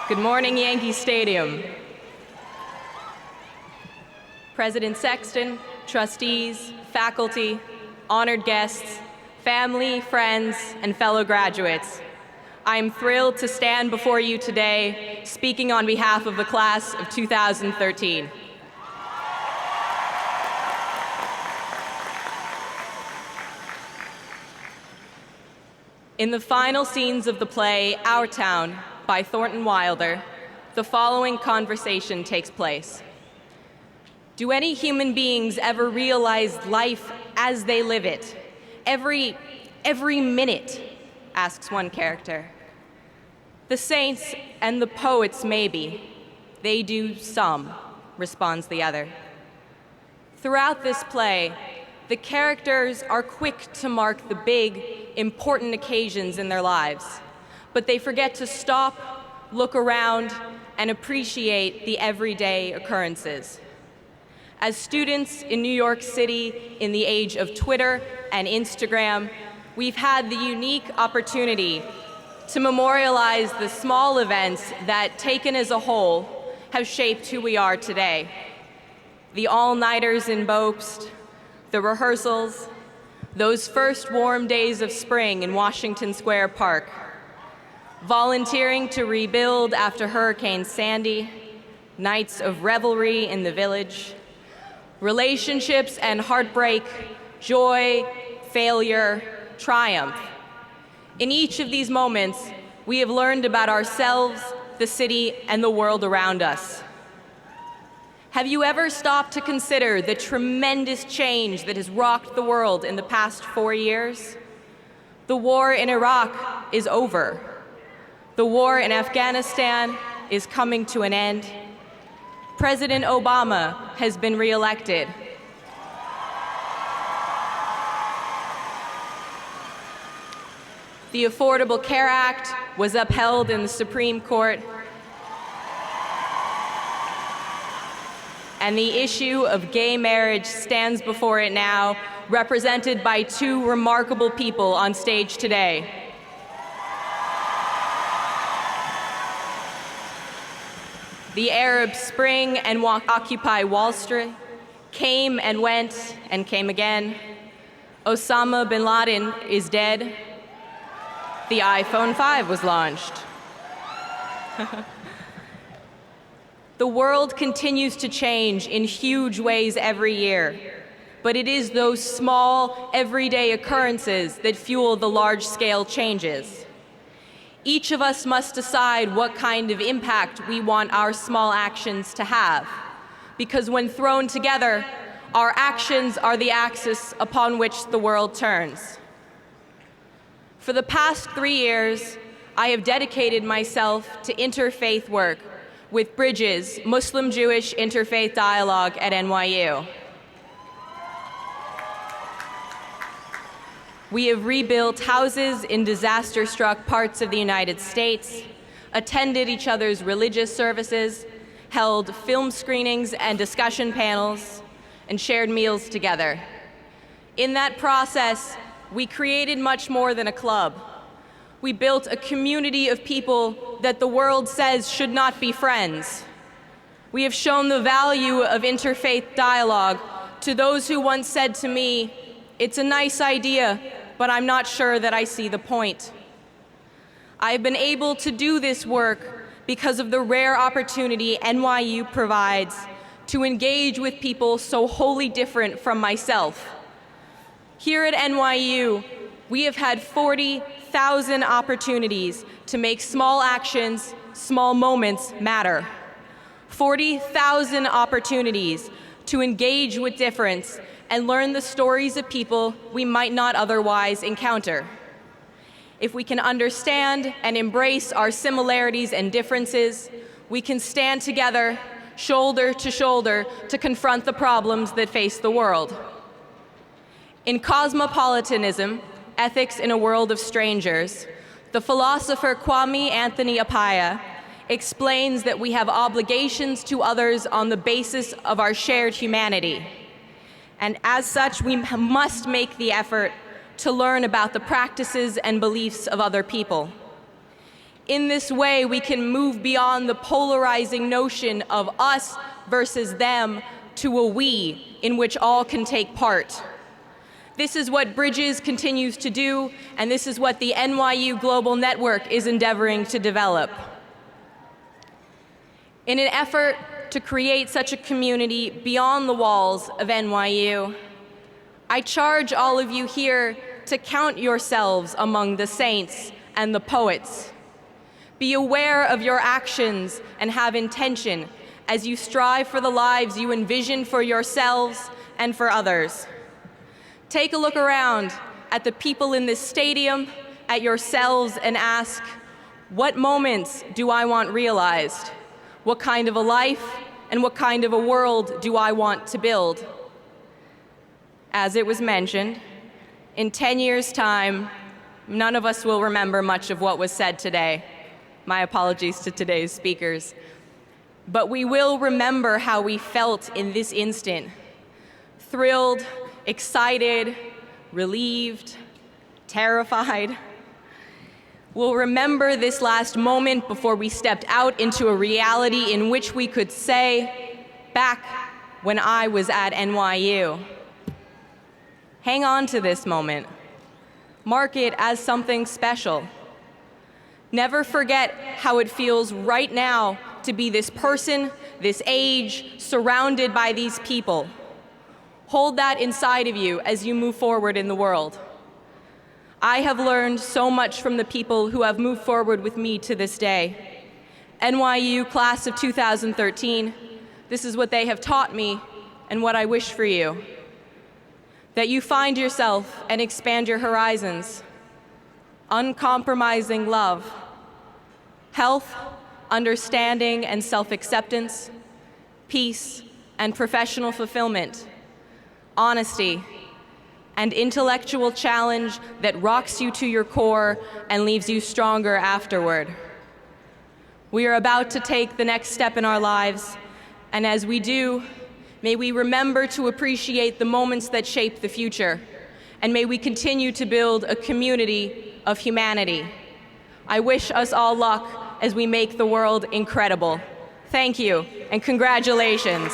Good morning, Yankee Stadium. President Sexton, trustees, faculty, honored guests, family, friends, and fellow graduates, I am thrilled to stand before you today speaking on behalf of the class of 2013. In the final scenes of the play, Our Town, by Thornton Wilder, the following conversation takes place. Do any human beings ever realize life as they live it? Every minute, asks one character. The saints and the poets maybe. They do some, responds the other. Throughout this play, the characters are quick to mark the big, important occasions in their lives, but they forget to stop, look around, and appreciate the everyday occurrences. As students in New York City in the age of Twitter and Instagram, we've had the unique opportunity to memorialize the small events that, taken as a whole, have shaped who we are today. The all-nighters in Bobst, the rehearsals, those first warm days of spring in Washington Square Park, volunteering to rebuild after Hurricane Sandy, nights of revelry in the village, relationships and heartbreak, joy, failure, triumph. In each of these moments, we have learned about ourselves, the city, and the world around us. Have you ever stopped to consider the tremendous change that has rocked the world in the past 4 years? The war in Iraq is over. The war in Afghanistan is coming to an end. President Obama has been reelected. The Affordable Care Act was upheld in the Supreme Court. And the issue of gay marriage stands before it now, represented by two remarkable people on stage today. The Arab Spring and Occupy Wall Street came and went and came again. Osama bin Laden is dead. The iPhone 5 was launched. The world continues to change in huge ways every year, but it is those small, everyday occurrences that fuel the large-scale changes. Each of us must decide what kind of impact we want our small actions to have, because when thrown together, our actions are the axis upon which the world turns. For the past 3 years, I have dedicated myself to interfaith work with Bridges, Muslim-Jewish Interfaith Dialogue at NYU. We have rebuilt houses in disaster-struck parts of the United States, attended each other's religious services, held film screenings and discussion panels, and shared meals together. In that process, we created much more than a club. We built a community of people that the world says should not be friends. We have shown the value of interfaith dialogue to those who once said to me, "It's a nice idea, but I'm not sure that I see the point." I've been able to do this work because of the rare opportunity NYU provides to engage with people so wholly different from myself. Here at NYU, we have had 40,000 opportunities to make small actions, small moments matter. 40,000 opportunities to engage with difference and learn the stories of people we might not otherwise encounter. If we can understand and embrace our similarities and differences, we can stand together, shoulder to shoulder, to confront the problems that face the world. In Cosmopolitanism, Ethics in a World of Strangers, the philosopher Kwame Anthony Appiah explains that we have obligations to others on the basis of our shared humanity. And as such, we must make the effort to learn about the practices and beliefs of other people. In this way, we can move beyond the polarizing notion of us versus them to a we, in which all can take part. This is what Bridges continues to do, and this is what the NYU Global Network is endeavoring to develop. In an effort to create such a community beyond the walls of NYU, I charge all of you here to count yourselves among the saints and the poets. Be aware of your actions and have intention as you strive for the lives you envision for yourselves and for others. Take a look around at the people in this stadium, at yourselves, and ask, what moments do I want realized? What kind of a life and what kind of a world do I want to build? As it was mentioned, in 10 years' time, none of us will remember much of what was said today. My apologies to today's speakers. But we will remember how we felt in this instant. Thrilled, excited, relieved, terrified. We'll remember this last moment before we stepped out into a reality in which we could say, back when I was at NYU. Hang on to this moment. Mark it as something special. Never forget how it feels right now to be this person, this age, surrounded by these people. Hold that inside of you as you move forward in the world. I have learned so much from the people who have moved forward with me to this day. NYU class of 2013, this is what they have taught me and what I wish for you. That you find yourself and expand your horizons. Uncompromising love, health, understanding and self-acceptance, peace and professional fulfillment, honesty, and intellectual challenge that rocks you to your core and leaves you stronger afterward. We are about to take the next step in our lives, and as we do, may we remember to appreciate the moments that shape the future, and may we continue to build a community of humanity. I wish us all luck as we make the world incredible. Thank you, and congratulations.